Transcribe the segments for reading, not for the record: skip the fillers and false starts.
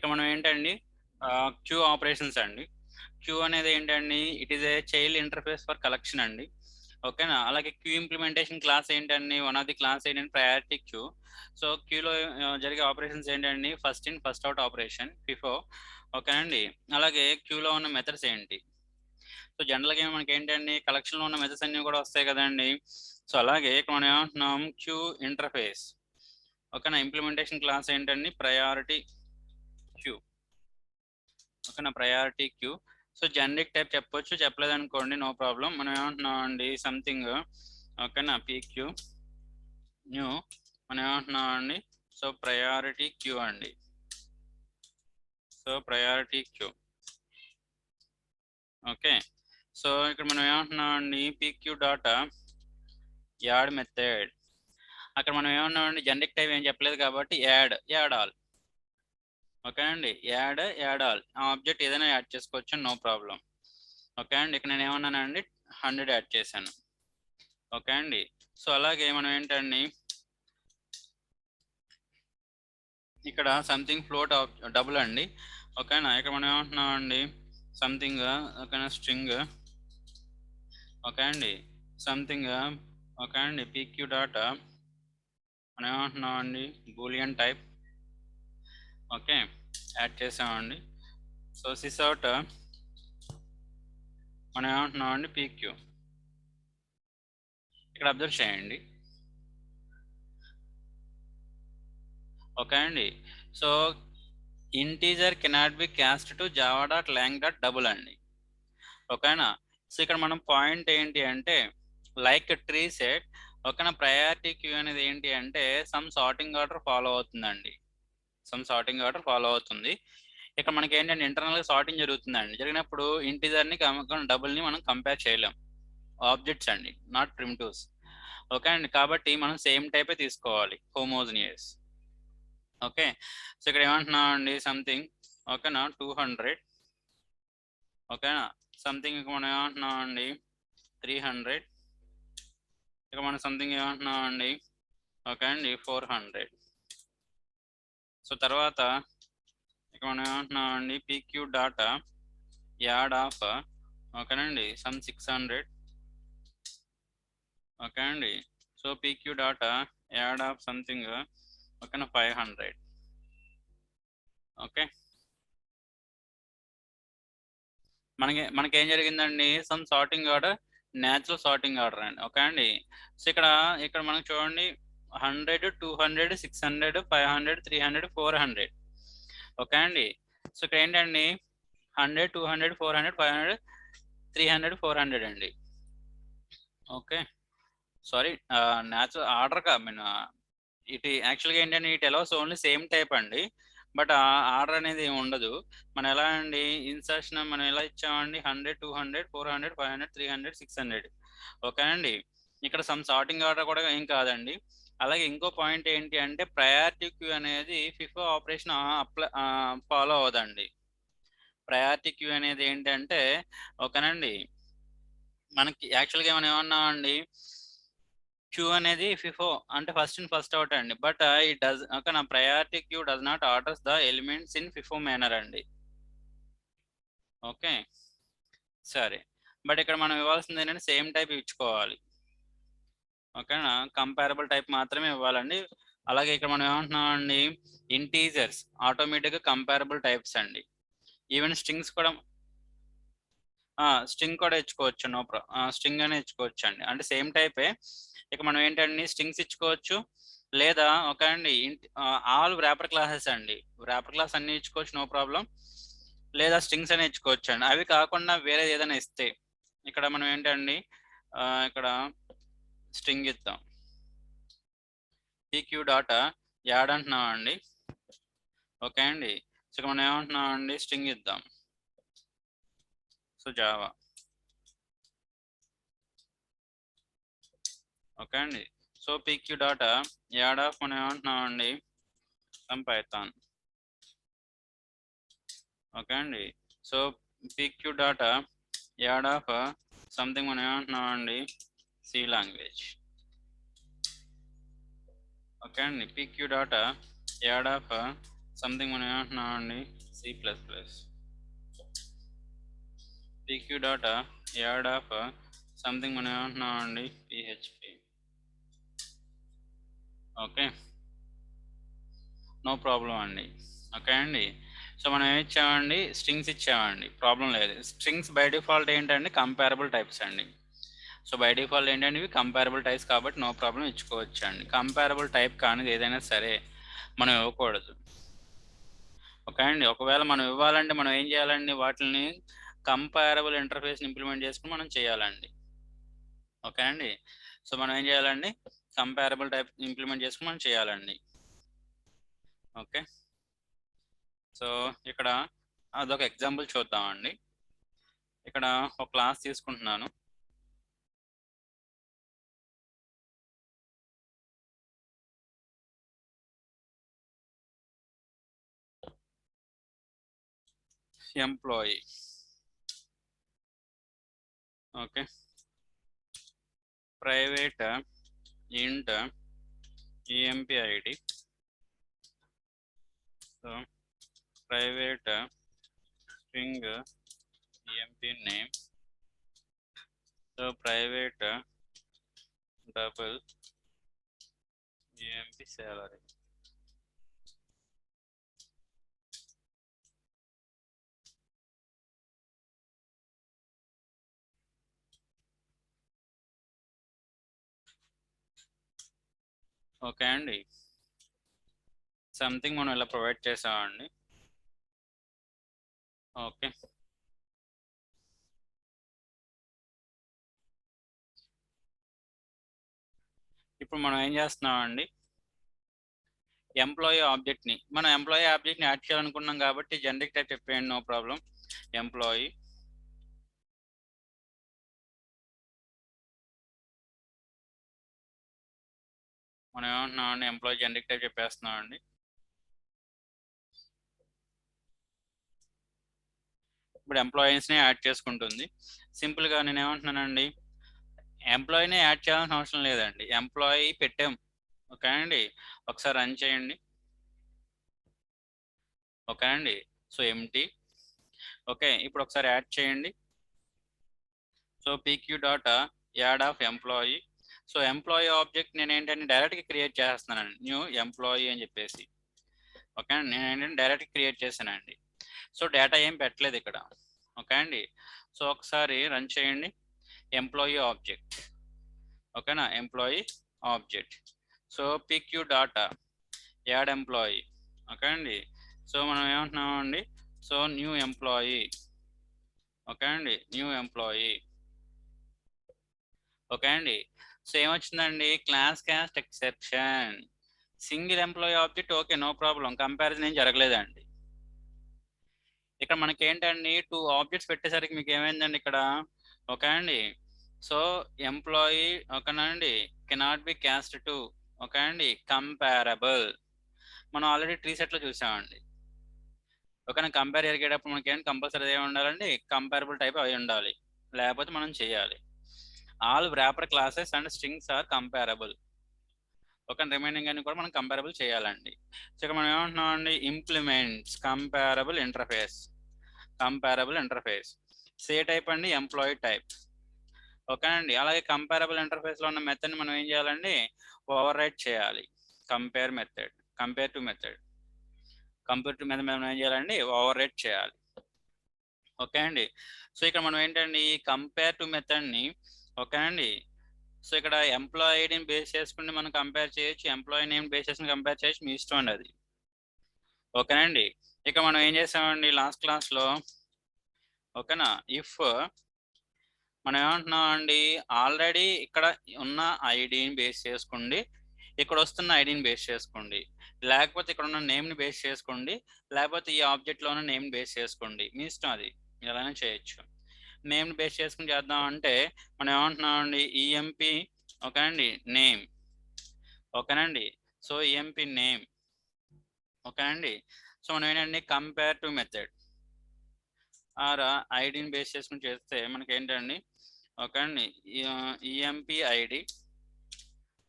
ఇక్కడ మనం ఏంటండి క్యూ ఆపరేషన్స్ అండి. క్యూ అనేది ఏంటండి, it is a child interface for collection అండి. ఓకేనా. అలాగే క్యూ ఇంప్లిమెంటేషన్ క్లాస్ ఏంటండి, వన్ ఆఫ్ ది క్లాస్ ఏంటంటే ప్రయారిటీ క్యూ. సో క్యూలో జరిగే ఆపరేషన్స్ ఏంటండి, first in first out operation, FIFO. ఓకేనండి. అలాగే క్యూలో ఉన్న మెథడ్స్ ఏంటి, సో జనరల్గా మనకి ఏంటండి కలెక్షన్లో ఉన్న మెథడ్స్ అన్నీ కూడా వస్తాయి కదండి. సో అలాగే ఇక్కడ మనం ఏమంటున్నాం, క్యూ ఇంటర్ఫేస్. ఓకేనా. ఇంప్లిమెంటేషన్ క్లాస్ ఏంటండి, ప్రయారిటీ క్యూ. ఓకేనా, priority queue. So generic type చెప్పొచ్చు, చెప్పలేదు అనుకోండి నో ప్రాబ్లం. మనం ఏమంటున్నాం అండి, సంథింగ్. ఓకేనా, పీక్యూ న్యూ. మనం ఏమంటున్నాం అండి, సో ప్రయారిటీ క్యూ అండి. So priority queue. Okay. So ఇక్కడ మనం ఏమంటున్నాం అండి, పీక్యూ డాటా యాడ్ మెథడ్. అక్కడ మనం ఏమన్నాం అండి, జనరిక్ టైప్ ఏం చెప్పలేదు కాబట్టి యాడ్ ఆల్. ఓకే అండి, యాడ్ ఆల్. ఆ ఆబ్జెక్ట్ ఏదైనా యాడ్ చేసుకోవచ్చు, నో ప్రాబ్లం. ఓకే అండి. ఇక్కడ నేను ఏమన్నానండి, 100 యాడ్ చేశాను. ఓకే అండి. సో అలాగే మనం ఏంటండి, ఇక్కడ సంథింగ్ ఫ్లోట్ డబుల్ అండి. ఓకేనా. ఇక్కడ మనం ఏమంటున్నాం అండి, సంథింగ్. ఓకేనా, స్ట్రింగ్. ఓకే అండి, సంథింగ్. ఓకే అండి, పీక్యూ డాటా మనం ఏమంటున్నాం అండి, బూలియన్ టైప్. ఓకే, యాడ్ చేసామండి. సో సిస్ అవుట్ మనం ఏమంటున్నాం అండి, పీక్యూ. ఇక్కడ అబ్జర్వ్ చేయండి. ఓకే అండి. So integer cannot be caste to java.lang.double అండి. ఓకేనా. సో ఇక్కడ మనం పాయింట్ ఏంటి అంటే, లైక్ ట్రీ సెట్. ఓకేనా, ప్రయారిటీ క్యూ అనేది ఏంటి అంటే సమ్ సార్టింగ్ ఆర్డర్ ఫాలో అవుతుందండి. సమ్ సార్టింగ్ ఆర్డర్ ఫాలో అవుతుంది. ఇక్కడ మనకి ఏంటంటే ఇంటర్నల్గా సార్టింగ్ జరుగుతుందండి. జరిగినప్పుడు ఇంటీజర్ని డబుల్ని మనం కంపేర్ చేయలేం. ఆబ్జెక్ట్స్ అండి, నాట్ ప్రిమిటివ్స్. ఓకే అండి. కాబట్టి మనం సేమ్ టైపే తీసుకోవాలి, హోమోజినియస్. ఓకే. సో ఇక్కడ ఏమంటున్నాం అండి, సంథింగ్. ఓకేనా, 200. ఓకేనా, సంథింగ్. ఇక మనం ఏమంటున్నాం అండి, 300. ఇక మనం సంథింగ్ ఏమంటున్నాం అండి, ఓకే అండి, 400. సో తర్వాత ఇక మనం ఏమంటున్నాం అండి, పీక్యూ డాటా యాడ్ ఆఫ్. ఓకేనండి, సమ్ 600. ఓకే అండి. So PQ data add of something. ఓకేనా, 500. ఓకే. మనకేం జరిగిందండి, some sorting order, natural sorting order అండి. ఓకే అండి. సో ఇక్కడ మనం చూడండి, 100, 200, 600, 500, 300, 400. ఓకే అండి. సో ఇక్కడ ఏంటండి, 100, 200, 400, 500, 300, 400 అండి. Okay, sorry, natural order mean ఇటు యాక్చువల్గా ఏంటంటే it allows only same type అండి. బట్ ఆర్డర్ అనేది ఏమి ఉండదు. మనం ఎలా అండి, ఇన్సర్షన్ మనం ఎలా ఇచ్చామండి, 100, 200, 400, 500, 300, 600. ఓకే అండి. ఇక్కడ సమ్ సార్టింగ్ ఆర్డర్ కూడా ఏం కాదండి. అలాగే ఇంకో పాయింట్ ఏంటి అంటే, ప్రయారిటీ క్యూ అనేది ఫిఫో ఆపరేషన్ ఫాలో అవ్వదండి. ప్రయారిటీ క్యూ అనేది ఏంటంటే, ఓకేనండి, మనకి యాక్చువల్గా ఏమన్నామండి, క్యూ అనేది ఫిఫో అంటే ఫస్ట్ ఇన్ ఫస్ట్ అవుట్ అండి. బట్ ఇట్ డస్, ఓకే నా, priority queue does not orders the elements in FIFO manner అండి. ఓకే, సరే. బట్ ఇక్కడ మనం ఇవ్వాల్సింది ఏంటంటే సేమ్ టైప్ ఇచ్చుకోవాలి. ఓకేనా, కంపారబుల్ టైప్ మాత్రమే ఇవ్వాలండి. అలాగే ఇక్కడ మనం ఏమంటున్నాం అండి, ఇంటీజర్స్ ఆటోమేటిక్గా కంపారబుల్ టైప్స్ అండి. ఈవెన్ స్ట్రింగ్స్ కూడా స్ట్రింగ్ కూడా ఇచ్చుకోవచ్చు. నో ప్రాబ్లం, స్ట్రింగ్ అనే ఇచ్చుకోవచ్చు అండి, అంటే సేమ్ టైపే. ఇక మనం ఏంటండి, స్ట్రింగ్స్ ఇచ్చుకోవచ్చు, లేదా ఓకే అండి ఆల్ వ్రాపర్ క్లాసెస్ అండి, వ్రాపర్ క్లాస్ అన్ని ఇచ్చుకోవచ్చు, నో ప్రాబ్లం. లేదా స్ట్రింగ్స్ అనే ఇచ్చుకోవచ్చు అండి. అవి కాకుండా వేరే ఏదైనా ఇస్తే ఇక్కడ మనం ఏంటండి, ఇక్కడ స్ట్రింగ్ ఇద్దాం, పీక్యూ డాటా యాడ్ అంటున్నాం అండి. ఓకే అండి. సో మనం ఏమంటున్నాం అండి, స్ట్రింగ్ ఇద్దాం, సో జావా. ఓకే అండి. So PQ data add of మనం ఏమంటున్నాం అండి, సమ్ పైథాన్. ఓకే అండి. So PQ data add of something మనం ఏమంటున్నాం అండి, సి లాంగ్వేజ్. ఓకే అండి. PQ data add of something మనం ఏమంటున్నామండి C plus plus pq dot add of something మనం ఏమంటున్నామండి పిహెచ్పి. ఓకే, నో ప్రాబ్లం అండి. ఓకే అండి, సో మనం ఏమి ఇచ్చామండి, స్ట్రింగ్స్ ఇచ్చామండి, ప్రాబ్లం లేదు. స్ట్రింగ్స్ బై డిఫాల్ట్ ఏంటండి, కంపారబుల్ టైప్స్ అండి. సో బై డిఫాల్ట్ ఏంటంటే ఇవి కంపారబుల్ టైప్స్ కాబట్టి నో ప్రాబ్లం ఇచ్చుకోవచ్చు అండి. కంపారబుల్ టైప్ కానిది ఏదైనా సరే మనం ఇవ్వకూడదు. ఓకే అండి, ఒకవేళ మనం ఇవ్వాలంటే మనం ఏం చేయాలండి, వాటిని కంపారబుల్ ఇంటర్ఫేస్ ఇంప్లిమెంట్ చేసుకుని మనం చేయాలండి. ఓకే అండి, సో మనం ఏం చేయాలండి, కంపారబుల్ టైప్ ఇంప్లిమెంట్ చేసుకుని మనం చేయాలండి. ఓకే, సో ఇక్కడ అదొక ఎగ్జాంపుల్ చూద్దామండి. ఇక్కడ ఒక క్లాస్ తీసుకుంటున్నాను. ఎంప్లాయీ. ఓకే, ప్రైవేట్ ఇంట్ emp id. So private string emp name. So private double emp salary. Okay అండి, సంథింగ్ మనం ఇలా ప్రొవైడ్ చేసామండి. ఓకే, ఇప్పుడు మనం ఏం చేస్తున్నామండి, ఎంప్లాయీ ఆబ్జెక్ట్ని మనం ఎంప్లాయీ ఆబ్జెక్ట్ని యాడ్ చేయాలనుకున్నాం కాబట్టి జనరిక్ టైప్ చెప్పేయండి, నో ప్రాబ్లం. ఎంప్లాయీ మనం ఏమంటున్నామండి, ఎంప్లాయీ జనరిక్ టైప్ చెప్పేస్తున్నామండి. ఇప్పుడు ఎంప్లాయీస్ని యాడ్ చేసుకుంటుంది. సింపుల్గా నేను ఏమంటున్నానండి, ఎంప్లాయీని యాడ్ చేయాల్సిన అవసరం లేదండి, ఎంప్లాయీ పెట్టాం. ఓకే అండి, ఒకసారి రన్ చేయండి. ఓకే అండి, సో ఎంటీ. ఓకే, ఇప్పుడు ఒకసారి యాడ్ చేయండి. So pq dot add of employee. So employee object నేను ఏంటంటే డైరెక్ట్గా క్రియేట్ చేస్తున్నానండి, న్యూ ఎంప్లాయీ అని చెప్పేసి. ఓకే అండి, నేను ఏంటంటే డైరెక్ట్గా క్రియేట్ చేశానండి. సో డేటా ఏం పెట్టలేదు ఇక్కడ. ఓకే అండి, సో ఒకసారి రన్ చేయండి. Employee object. ఓకేనా, employee object. So pq dot add employee. Okay అండి, సో మనం ఏమంటున్నామండి, సో న్యూ ఎంప్లాయీ. ఓకే అండి, న్యూ ఎంప్లాయీ. ఓకే అండి, సో ఏమొచ్చిందండి, class cast exception, single employee object. Okay, no problem, comparison ఏం జరగలేదండి. ఇక్కడ మనకి ఏంటండి, 2 ఆబ్జెక్ట్స్ పెట్టేసరికి మీకు ఏమైందండి ఇక్కడ. ఓకే అండి, సో ఎంప్లాయీ ఓకేనా అండి, cannot be caste to. Okay అండి, కంపారబుల్ మనం ఆల్రెడీ ట్రీ సెట్లో చూసామండి. ఓకేనా, కంపేర్ జరిగేటప్పుడు మనకి ఏంటి, కంపల్సరీ ఏమి ఉండాలండి, కంపారబుల్ టైప్ అయి ఉండాలి, లేకపోతే మనం చేయాలి. All wrapper classes and strings are comparable. Okay, remaining అని కూడా మనం కంపారబుల్ చేయాలండి. సో ఇక్కడ మనం ఏమంటున్నాం అండి, implements comparable interface. Comparable interface say type అండి, ఎంప్లాయీ టైప్. ఓకే అండి, అలాగే కంపారబుల్ ఇంటర్ఫేస్లో ఉన్న మెథడ్ని మనం ఏం చేయాలండి, ఓవర్ రైట్ చేయాలి. Compare method, compare to method మనం ఏం చేయాలండి, ఓవర్ రైట్ చేయాలి. ఓకే అండి, సో ఇక్కడ మనం ఏంటండి, కంపేర్ టు మెథడ్ని. ఓకే అండి, సో ఇక్కడ ఎంప్లాయీ ఐడిని బేస్ చేసుకుని మనం కంపేర్ చేయొచ్చు, ఎంప్లాయీ నేమ్ బేస్ చేసుకుని కంపేర్ చేయొచ్చు, మీ ఇష్టం అండి అది. ఓకేనండి, ఇక మనం ఏం చేసామండి లాస్ట్ క్లాస్లో. ఓకేనా, ఇఫ్ మనం ఏమంటున్నాం అండి, ఆల్రెడీ ఇక్కడ ఉన్న ఐడిని బేస్ చేసుకోండి, ఇక్కడ వస్తున్న ఐడిని బేస్ చేసుకోండి, లేకపోతే ఇక్కడ ఉన్న నేమ్ని బేస్ చేసుకోండి, లేకపోతే ఈ ఆబ్జెక్ట్లో ఉన్న నేమ్ని బేస్ చేసుకోండి, మీ ఇష్టం అది, మీరు ఎలానే చేయొచ్చు. నేమ్ని బేస్ చేసుకుని చేద్దాం అంటే మనం ఏమంటున్నాం అండి, ఈఎంపి. ఓకేనండి, నేమ్. ఓకేనండి, సో ఈఎంపి నేమ్. ఓకేనండి, సో మనం ఏంటండి, కంపేర్ టు మెథడ్ ఆర్ ఐడిని బేస్ చేసుకుని చేస్తే మనకి ఏంటండి. ఓకే అండి, ఈఎంపి ఐడి.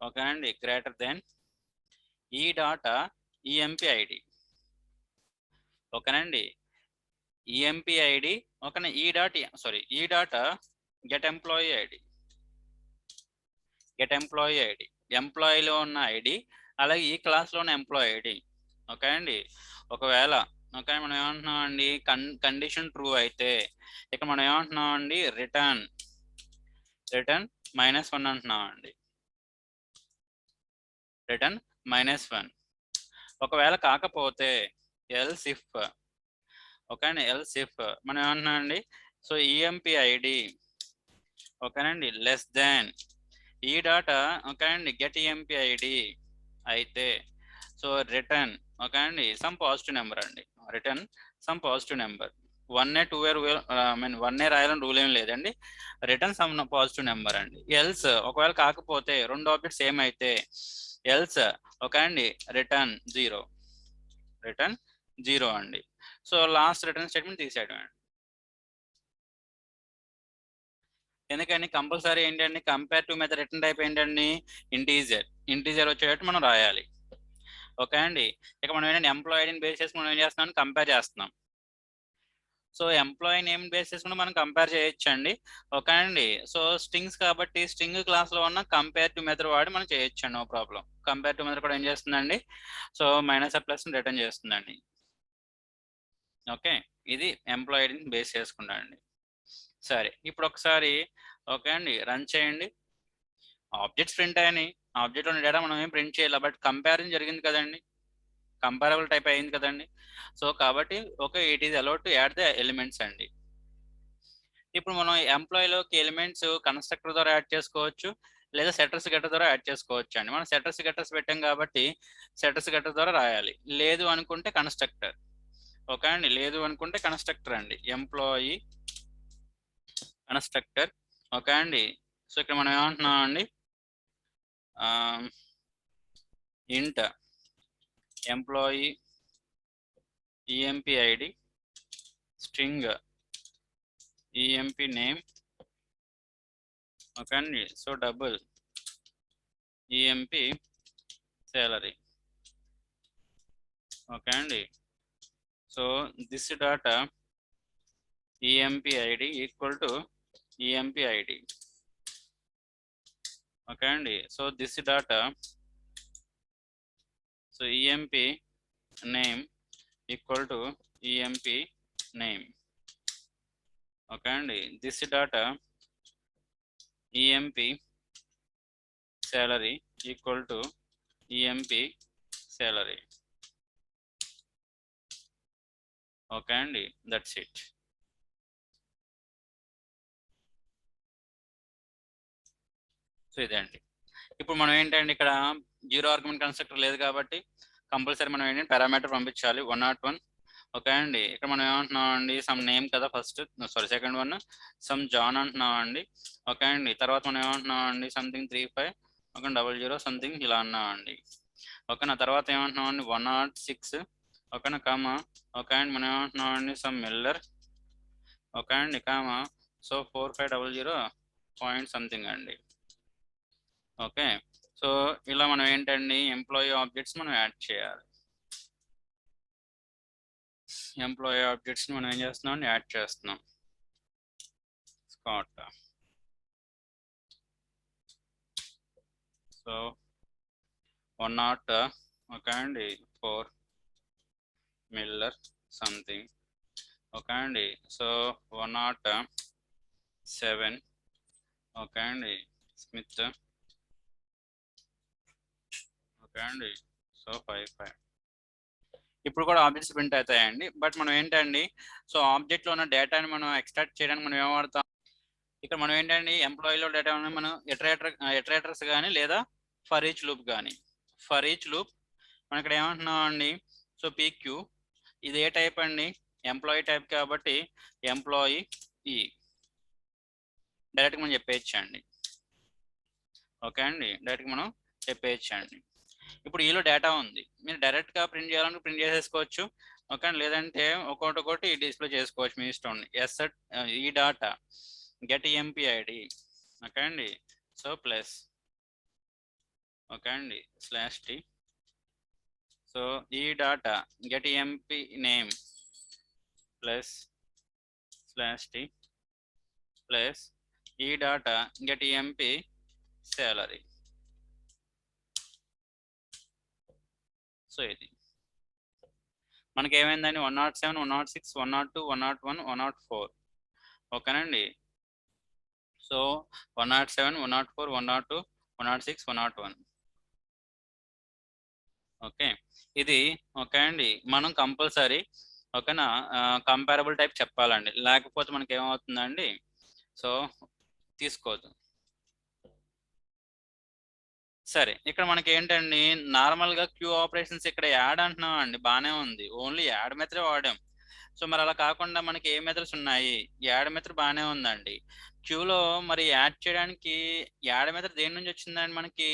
ఓకే అండి, గ్రేటర్ దెన్ ఈ డాట్ ఈఎంపి ఐడి. ఓకేనండి. ఈఎంపీ ఐడి ఓకేనా, ఈ డాట్ గెట్ ఎంప్లాయీ ఐడి, ఎంప్లాయీలో ఉన్న ఐడి, అలాగే ఈ క్లాస్లో ఉన్న ఎంప్లాయీ ఐడి. ఓకే అండి. ఒకవేళ ఓకే మనం ఏమంటున్నాం అండి, కండిషన్ ట్రూ అయితే ఇక్కడ మనం ఏమంటున్నాం అండి, రిటర్న్ -1 అంటున్నాం అండి, రిటర్న్ -1. ఒకవేళ కాకపోతే ఎల్స్ ఇఫ్, ఓకేనండి, ఎల్స్ ఇఫ్ మనం ఏమంటున్నాం అండి, సో ఈఎంపీ ఐడి ఓకేనండి లెస్ దాన్ ఈ డాటా ఓకేనండి గెట్ ఈఎంపీ ఐడి అయితే సో రిటర్న్ ఓకేనండి సమ్ పాజిటివ్ నెంబర్ అండి, రిటర్న్ సమ్ పాజిటివ్ నెంబర్. 1 2 1 రాయాలని రూల్ ఏం లేదండి, రిటర్న్ సమ్ పాజిటివ్ నెంబర్ అండి. ఎల్స్ ఒకవేళ కాకపోతే రెండు ఆబ్జెక్ట్స్ సేమ్ అయితే ఎల్స్ ఓకేనండి రిటర్న్ 0 అండి. సో లాస్ట్ రిటర్న్ స్టేట్మెంట్ తీసేయడం అండి. ఎందుకని కంపల్సరీ ఏంటండి, కంపేరిటివ్ మెథడ్ రిటర్న్ టైప్ ఏంటండి, ఇంటీజర్ వచ్చేటట్టు మనం రాయాలి. ఓకే అండి. ఇక మనం ఏంటంటే ఎంప్లాయీ ఐడిని బేస్ చేసుకుని మనం ఏం చేస్తున్నాం, కంపేర్ చేస్తున్నాం. సో ఎంప్లాయీ నేమ్ బేస్ చేసుకుని మనం కంపేర్ చేయొచ్చండి. ఓకే అండి. సో స్ట్రింగ్స్ కాబట్టి స్ట్రింగ్ క్లాస్లో ఉన్న కంపేరిటివ్ మెథడ్ వాడి మనం చేయొచ్చండి, నో ప్రాబ్లం. కంపేరిటివ్ మెథడ్ కూడా ఏం చేస్తుందండి, సో -+ రిటర్న్ చేస్తుందండి. ఓకే, ఇది ఎంప్లాయీ ఐడిని బేస్ చేసుకున్నాండి. సరే, ఇప్పుడు ఒకసారి ఓకే అండి రన్ చేయండి. ఆబ్జెక్ట్స్ ప్రింట్ అయినాయి, ఆబ్జెక్ట్లో ఉన్న డేటా మనం ఏం ప్రింట్ చేయాలి, బట్ కంపారిజన్ జరిగింది కదండి, కంపారబుల్ టైప్ అయింది కదండి. సో కాబట్టి okay it is allowed to add the elements అండి. ఇప్పుడు మనం ఎంప్లాయీలోకి ఎలిమెంట్స్ కన్స్ట్రక్టర్ ద్వారా యాడ్ చేసుకోవచ్చు, లేదా సెటర్స్ గెటర్ ద్వారా యాడ్ చేసుకోవచ్చు అండి. మనం సెటర్స్ గెటర్స్ పెట్టాం కాబట్టి సెటర్స్ గెటర్ ద్వారా రాయాలి, లేదు అనుకుంటే కన్స్ట్రక్టర్. ఓకే అండి, లేదు అనుకుంటే కన్స్ట్రక్టర్ అండి, ఎంప్లాయీ కన్స్ట్రక్టర్. ఓకే అండి. సో ఇక్కడ మనం ఏమంటున్నాం అండి, int employee EMP ID string EMP name okay అండి, so double EMP salary. Okay అండి. So this data EMP ID equal to EMP ID. Okay అండి. So this data so EMP name equal to EMP name. Okay అండి. This data EMP salary equal to EMP salary. Okay అండి, that's it. So ఇదే అండి. ఇప్పుడు మనం ఏంటంటే ఇక్కడ zero argument constructor లేదు కాబట్టి కంపల్సరీ మనం ఏంటంటే పారామీటర్ పంపించాలి 101. ఓకే అండి. ఇక్కడ మనం ఏమంటున్నాం అండి, సమ్ నేమ్ కదా first, second one some John అంటున్నాం అండి. ఓకే అండి. తర్వాత మనం ఏమంటున్నాం అండి, సంథింగ్ 35 ఓకే 00 సంథింగ్ ఇలా అన్నాం అండి. ఓకేనా. తర్వాత ఏమంటున్నాం అండి 106 ఓకేనా కామా. ఓకే అండి. మనం ఏమంటున్నాం అండి సమ్ మిల్లర్ ఓకే అండి కామా. సో 4500 పాయింట్ సంథింగ్ అండి. ఓకే. సో ఇలా మనం ఏంటండి ఎంప్లాయీ ఆబ్జెక్ట్స్ మనం యాడ్ చేయాలి. ఎంప్లాయీ ఆబ్జెక్ట్స్ మనం ఏం చేస్తున్నాం, యాడ్ చేస్తున్నాం. స్కాట్ సో 100 ఓకే అండి 4 మిల్లర్ సంథింగ్ ఓకే అండి. సో 107 ఓకే అండి స్మిత్ ఓకే అండి. సో 55. ఇప్పుడు కూడా ఆబ్జెక్ట్స్ ప్రింట్ అవుతాయండి, బట్ మనం ఏంటండి సో ఆబ్జెక్ట్లో ఉన్న డేటాని మనం ఎక్స్ట్రాక్ట్ చేయడానికి మనం ఏం వాడతాం, ఇక్కడ మనం ఏంటండి ఎంప్లాయీలో డేటా మనం ఇటరేటర్స్ కానీ లేదా ఫర్ ఈచ్ లూప్ కానీ. ఫర్ ఈచ్ లూప్ మనం ఇక్కడ ఏమంటున్నాం అండి, సో పీక్యూ ఇది ఏ టైప్ అండి, ఎంప్లాయీ టైప్ కాబట్టి ఎంప్లాయీ ఈ డైరెక్ట్గా మనం చెప్పేయచ్చండి. ఓకే అండి, డైరెక్ట్గా మనం చెప్పేయచ్చండి. ఇప్పుడు ఈలో డేటా ఉంది, మీరు డైరెక్ట్గా ప్రింట్ చేయాలంటే ప్రింట్ చేసేసుకోవచ్చు. ఓకే, లేదంటే ఒక్కొక్కటి డిస్ప్లే చేసుకోవచ్చు మీ ఇష్టం. ఎస్ఎట్ ఈ data get EMP ID okay అండి. సో ప్లస్ ఓకే అండి /t. సో ఈ data get EMP name plus slash T plus ఈ data get MP salary. So ఇది మనకి ఏమైందండి 107, 106, 102, 101, 104. ఓకేనండి. సో 107, 104, 102, 106, 101. ఓకే, ఇది ఓకే అండి. మనం కంపల్సరీ ఓకేనా కంపారబుల్ టైప్ చెప్పాలండి, లేకపోతే మనకి ఏమవుతుందండి సో తీసుకోవద్దు. సరే, ఇక్కడ మనకి ఏంటండి నార్మల్గా క్యూ ఆపరేషన్స్ ఇక్కడ యాడ్ అంటున్నాం అండి, బాగానే ఉంది, ఓన్లీ యాడ్ మెథడ్ వాడాం. సో మరి అలా కాకుండా మనకి ఏ మెథడ్స్ ఉన్నాయి, యాడ్ మెథడ్ బాగానే ఉందండి. క్యూలో మరి యాడ్ చేయడానికి యాడ్ మెథడ్ దేని నుంచి వచ్చిందండి, మనకి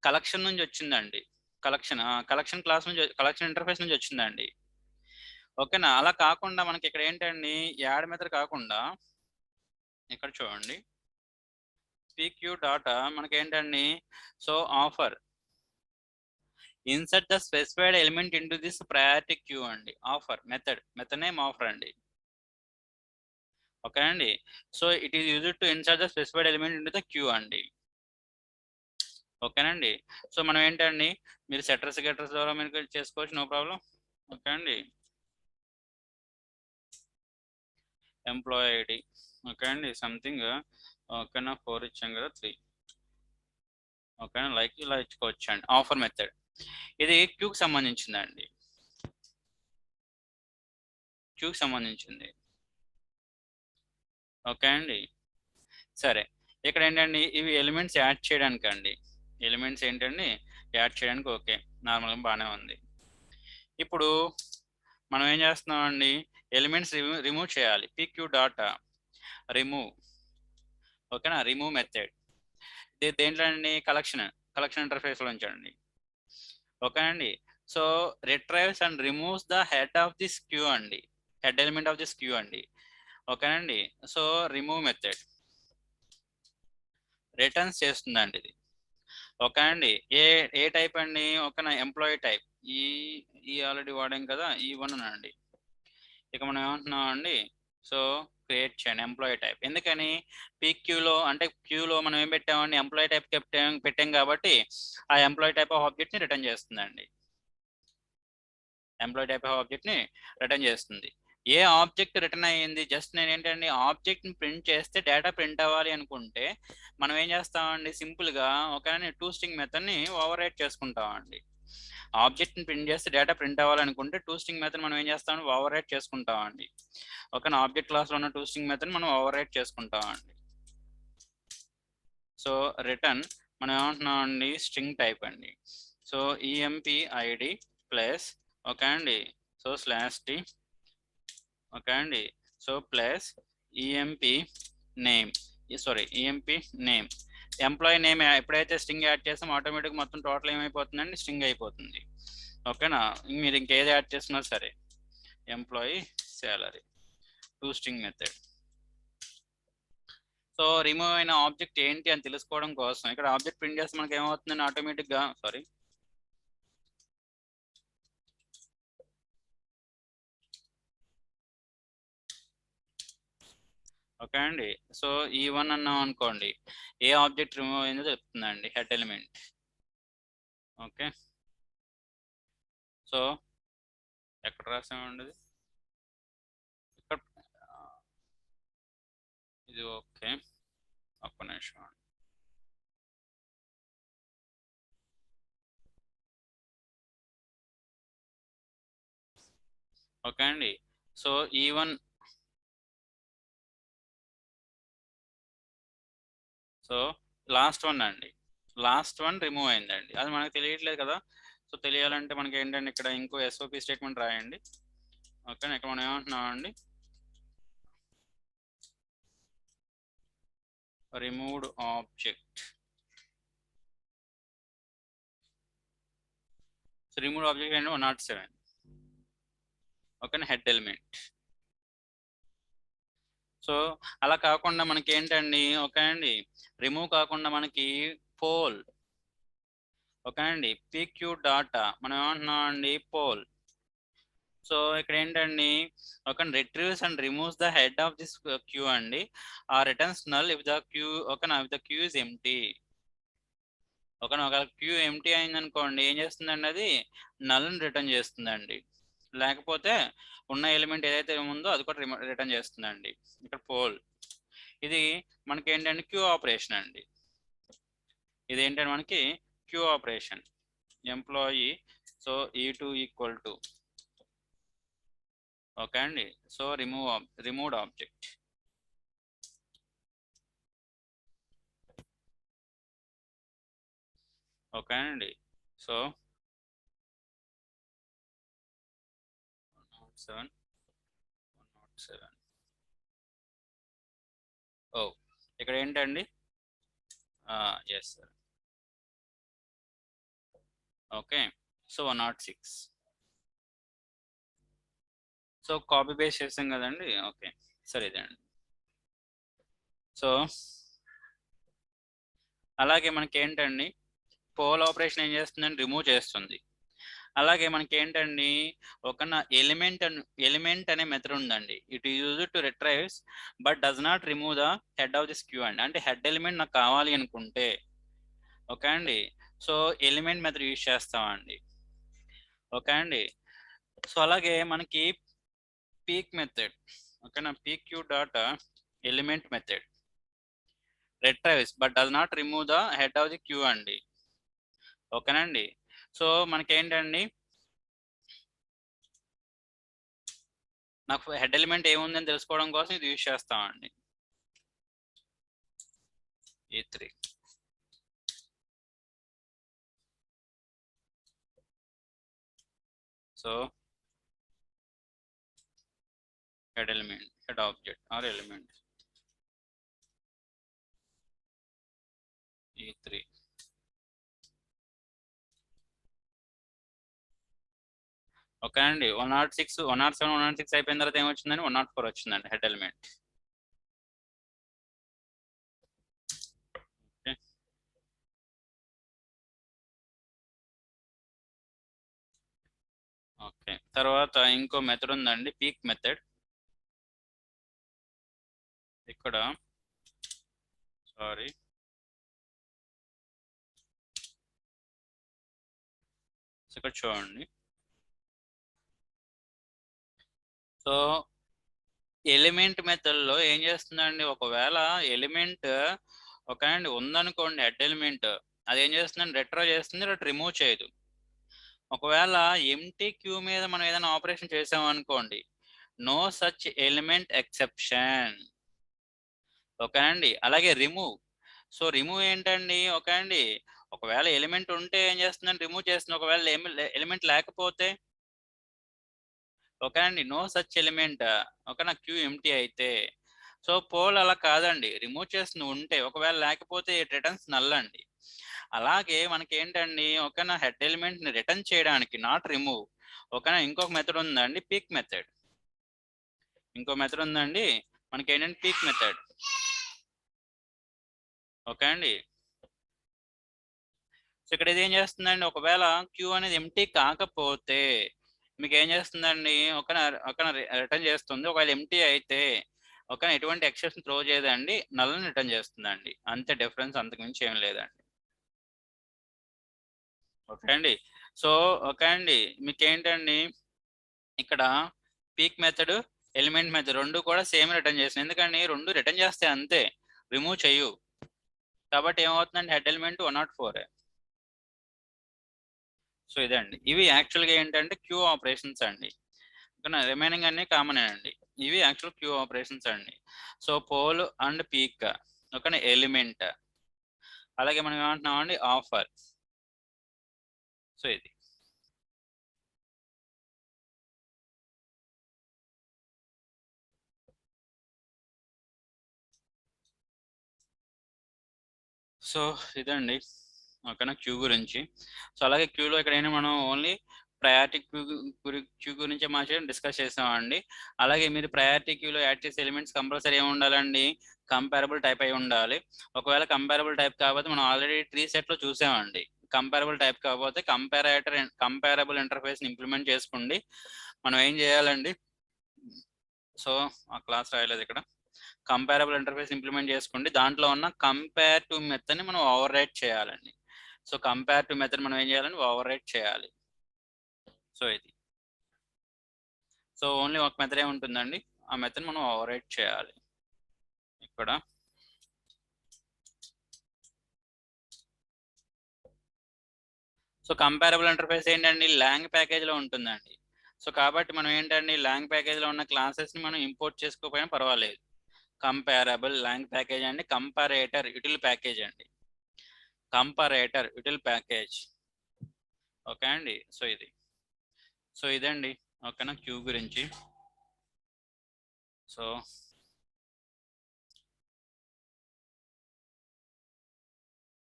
కలెక్షన్ నుంచి వచ్చిందండి. కలెక్షన్ క్లాస్ నుంచి, కలెక్షన్ ఇంటర్ఫేస్ నుంచి వచ్చిందండి. ఓకేనా, అలా కాకుండా మనకి ఇక్కడ ఏంటండి యాడ్ మెథడ్ కాకుండా ఇక్కడ చూడండి PQ డాటా మనకి ఏంటండి so offer insert the specified element into this priority queue అండి. ఆఫర్ మెథడ్ నేమ్ ఆఫర్ అండి. ఓకే అండి, so it is used to insert the specified element into the queue అండి. ఓకేనండి, సో మనం ఏంటండి మీరు సెటర్స్ గెటర్స్ ద్వారా మీరు చేసుకోవచ్చు, నో ప్రాబ్లం. ఓకే అండి, ఎంప్లాయీ ఐడి ఓకే అండి సంథింగ్ ఓకేనా 4 ఇచ్చాం కదా 3. ఓకేనా, లైక్ ఇలా ఇచ్చుకోవచ్చు అండి. ఆఫర్ మెథడ్ ఇది క్యూకి సంబంధించిందండి, క్యూకి సంబంధించింది. ఓకే అండి, సరే ఇక్కడ ఏంటండి ఇవి ఎలిమెంట్స్ యాడ్ చేయడానికి అండి, ఎలిమెంట్స్ ఏంటండి యాడ్ చేయడానికి. ఓకే, నార్మల్గా బాగానే ఉంది. ఇప్పుడు మనం ఏం చేస్తున్నామండి ఎలిమెంట్స్ రిమూవ్ చేయాలి. PQ data remove. ఓకేనా, రిమూవ్ మెథడ్ దేంట్లో అండి కలెక్షన్ ఇంటర్ఫేస్ లో ఉంచండి. ఓకే అండి, so retrieves and removes the head of this queue అండి, head element of this queue అండి. ఓకేనండి, సో రిమూవ్ మెథడ్ రిటర్న్స్ చేస్తుందండి ఇది. ఓకే అండి, ఏ టైప్ అండి ఓకేనా ఎంప్లాయీ టైప్. ఈ ఆల్రెడీ వాడాం కదా, E1 అండి. ఇక మనం ఏమంటున్నాం అండి సో క్రియేట్ చేయండి ఎంప్లాయీ టైప్. ఎందుకని PQలో అంటే క్యూలో మనం ఏం పెట్టామండి ఎంప్లాయీ టైప్ పెట్టాం కాబట్టి ఆ ఎంప్లాయీ టైప్ ఆఫ్ ఆబ్జెక్ట్ ని రిటర్న్ చేస్తుందండి, ఎంప్లాయీ టైప్ ఆఫ్ ఆబ్జెక్ట్ ని రిటర్న్ చేస్తుంది. ఏ ఆబ్జెక్ట్ రిటర్న్ అయ్యింది, జస్ట్ నేను ఏంటండి ఆబ్జెక్ట్ ని ప్రింట్ చేస్తే డేటా ప్రింట్ అవ్వాలి అనుకుంటే మనం ఏం చేస్తామండి సింపుల్ గా ఒక టూ స్ట్రింగ్ మెథడ్ ని ఓవర్ రైట్ చేసుకుంటామండి. ఆబ్జెక్ట్ ని ప్రింట్ చేస్తే డేటా ప్రింట్ అవ్వాలనుకుంటే టూ స్ట్రింగ్ మెథడ్ మనం ఏం చేస్తాం ఓవర్ రైట్ చేసుకుంటామండి. ఓకే, ఆబ్జెక్ట్ క్లాస్ లో ఉన్న టూ స్ట్రింగ్ మెథడ్ మనం ఓవర్ రైట్ చేసుకుంటామండి. సో రిటర్న్ మనం ఏమంటున్నాం అండి స్ట్రింగ్ టైప్ అండి. So EMP ID plus okay అండి సో /t ఓకే అండి so plus EMP name EMP name. Employee name ఎప్పుడైతే స్ట్రింగ్ యాడ్ చేస్తాం ఆటోమేటిక్ మొత్తం టోటల్ ఏమైపోతుందండి స్ట్రింగ్ అయిపోతుంది. ఓకేనా, మీరు ఇంకేది యాడ్ చేసినా సరే employee salary two string method. So remove అయిన ఆబ్జెక్ట్ ఏంటి అని తెలుసుకోవడం కోసం ఇక్కడ ఆబ్జెక్ట్ ప్రింట్ చేస్తే మనకి ఏమవుతుందని ఆటోమేటిక్ గా ఓకే అండి, సో E1 అన్నాం అనుకోండి ఏ ఆబ్జెక్ట్ రిమూవ్ అయిందో చెప్తుందండి హెడ్ ఎలిమెంట్. ఓకే, సో ఎక్కడ రాసామండి ఇక్కడ ఇది. ఓకే, ఒక్క నిమిషం. ఓకే అండి, so E1 so last one remove అయిందండి, అది మనకు తెలియట్లేదు కదా. సో తెలియాలంటే మనకి ఏంటంటే ఇక్కడ ఇంకో SOP స్టేట్మెంట్ రాయండి. ఓకే, ఇక్కడ మనం ఏమంటున్నాం అండి removed object. So removed object అంటే 107. Okay, head element. సో అలా కాకుండా మనకి ఏంటండి ఓకే అండి రిమూవ్ కాకుండా మనకి పోల్. ఓకే అండి PQ డాటా మనం ఏమంటున్నాం అండి పోల్. సో ఇక్కడ ఏంటండి ఒక retrieves and removes the head of this queue అండి ఆ returns null if the queue ఓకేనా if the queue is empty ఓకేనా ఒక క్యూ ఎంటీ అయింది అనుకోండి ఏం చేస్తుందండి అది నల్ని రిటర్న్ చేస్తుందండి లేకపోతే ఉన్న ఎలిమెంట్ ఏదైతే ఉందో అది కూడా రిటర్న్ చేస్తుందండి ఇక్కడ పోల్ ఇది మనకి ఏంటంటే క్యూ ఆపరేషన్ అండి ఇది ఏంటంటే మనకి queue operation employee so E2 equal to okay అండి సో రిమూవ్డ్ ఆబ్జెక్ట్ ఓకే అండి సో 107 ఓ ఇక్కడ ఏంటండి yes sir okay so 106 so copy paste చేసాం కదండి ఓకే సరే ఇదండి సో అలాగే మనకి ఏంటండి పోల్ ఆపరేషన్ ఏం చేస్తుందండి రిమూవ్ చేస్తుంది అలాగే మనకి ఏంటండి ఒక ఎలిమెంట్ అనే మెథడ్ ఉందండి it use to retrieves but does not remove the head of this queue అండి అంటే హెడ్ ఎలిమెంట్ నాకు కావాలి అనుకుంటే ఓకే అండి సో ఎలిమెంట్ మెథడ్ యూజ్ చేస్తామండి ఓకే అండి సో అలాగే మనకి పీక్ మెథడ్ ఓకేనా peek queue dot element method retrieves but does not remove the head of the queue అండి ఓకేనండి సో మనకి ఏంటండి నాకు హెడ్ ఎలిమెంట్ ఏముందని తెలుసుకోవడం కోసం ఇది యూజ్ చేస్తామండి E3 so head element, head object or element E3 okay అండి 106 107 106 అయిపోయిన తర్వాత ఏమొచ్చిందండి 104 వచ్చిందండి హెడ్ ఎలిమెంట్ ఓకే తర్వాత ఇంకో మెథడ్ ఉందండి పీక్ మెథడ్ ఇక్కడ సారీ ఇక్కడ చూడండి సో ఎలిమెంట్ మెథడ్లో ఏం చేస్తుందండి ఒకవేళ ఎలిమెంట్ ఒక అండి ఉందనుకోండి హెడ్ ఎలిమెంట్ అది ఏం చేస్తుందండి రెట్రో చేస్తుంది రిమూవ్ చేయదు ఒకవేళ ఎంటీ క్యూ మీద మనం ఏదైనా ఆపరేషన్ చేసామనుకోండి no such element exception okay అండి అలాగే రిమూవ్ సో రిమూవ్ ఏంటండి ఓకే అండి ఒకవేళ ఎలిమెంట్ ఉంటే ఏం చేస్తుందని రిమూవ్ చేస్తుంది ఒకవేళ ఎలిమెంట్ లేకపోతే ఓకే అండి నో సచ్ ఎలిమెంట్ ఓకేనా క్యూ ఎంటీ అయితే సో పోల్ అలా కాదండి రిమూవ్ చేస్తుంది ఉంటే ఒకవేళ లేకపోతే రిటర్న్స్ నల్ అండి అలాగే మనకి ఏంటండి ఓకేనా హెడ్ ఎలిమెంట్ ని రిటర్న్ చేయడానికి నాట్ రిమూవ్ ఓకేనా ఇంకొక మెథడ్ ఉందండి పీక్ మెథడ్ ఇంకో మెథడ్ ఉందండి మనకి ఏంటంటే పీక్ మెథడ్ ఓకే అండి సో ఇక్కడ ఇది ఏం చేస్తుందండి ఒకవేళ క్యూ అనేది ఎంటీ కాకపోతే మీకు ఏం చేస్తుందండి ఒక రిటర్న్ చేస్తుంది ఒకవేళ ఎంటీ అయితే ఓకే ఎటువంటి ఎక్సెప్షన్ త్రో చేయదండి నల్లని రిటర్న్ చేస్తుందండి అంతే డిఫరెన్స్ అంతకుమించి ఏం లేదండి ఓకే అండి సో ఓకే అండి మీకు ఏంటండి ఇక్కడ పీక్ మెథడ్ ఎలిమెంట్ మెథడ్ రెండు కూడా సేమ్ రిటర్న్ చేస్తాయి ఎందుకండి రెండు రిటర్న్ చేస్తే అంతే రిమూవ్ చేయు కాబట్టి ఏమవుతుందండి హెడ్ ఎలిమెంట్ 104 సో ఇదండి ఇవి యాక్చువల్గా ఏంటంటే క్యూ ఆపరేషన్స్ అండి రిమైనింగ్ అన్ని కామన్ అండి ఇవి యాక్చువల్ క్యూ ఆపరేషన్స్ అండి so poll and peek okay element అలాగే మనం ఏమంటున్నాం అండి ఆఫర్ సో ఇది సో ఇదండి ఓకేనా క్యూ గురించి సో అలాగే క్యూలో ఇక్కడ ఏంటి మనం ఓన్లీ ప్రయారిటీ క్యూ గురించి డిస్కస్ చేసామండి అలాగే మీరు ప్రయారిటీ క్యూలో యాడ్ చేసే ఎలిమెంట్స్ కంపల్సరీ ఏమి ఉండాలండి కంపారబుల్ టైప్ అయి ఉండాలి ఒకవేళ కంపారబుల్ టైప్ కాకపోతే మనం ఆల్రెడీ ట్రీ సెట్లో చూసామండి కంపారబుల్ టైప్ కాకపోతే కంపారబుల్ ఇంటర్ఫేస్ ఇంప్లిమెంట్ చేసుకోండి. మనం ఏం చేయాలండి, సో ఆ క్లాస్ రాయలేదు ఇక్కడ. కంపారబుల్ ఇంటర్ఫేస్ ఇంప్లిమెంట్ చేసుకోండి, దాంట్లో ఉన్న కంపేర్ టు మెథడ్ని మనం ఓవర్ రైట్ చేయాలండి. సో కంపేర్ టు మెథడ్ మనం ఏం చేయాలండి, ఓవర్ రైట్ చేయాలి. సో ఇది, సో ఓన్లీ ఒక మెథడ్ ఉంటుందండి, ఆ మెథడ్ మనం ఓవర్ రైట్ చేయాలి ఇక్కడ. సో కంపారబుల్ ఇంటర్ఫేస్ ఏంటండి, లాంగ్ ప్యాకేజ్లో ఉంటుందండి. సో కాబట్టి మనం ఏంటండి, లాంగ్ ప్యాకేజ్లో ఉన్న క్లాసెస్ని మనం ఇంపోర్ట్ చేసుకోకపోయినా పర్వాలేదు. కంపారబుల్ లాంగ్ ప్యాకేజ్ అండి, కంపారేటర్ యూటిల్ ప్యాకేజ్ అండి, కంపారేటర్ యూటిల్ ప్యాకేజ్. ఓకే అండి, సో ఇది, సో ఇదండి ఓకేనా క్యూ గురించి. సో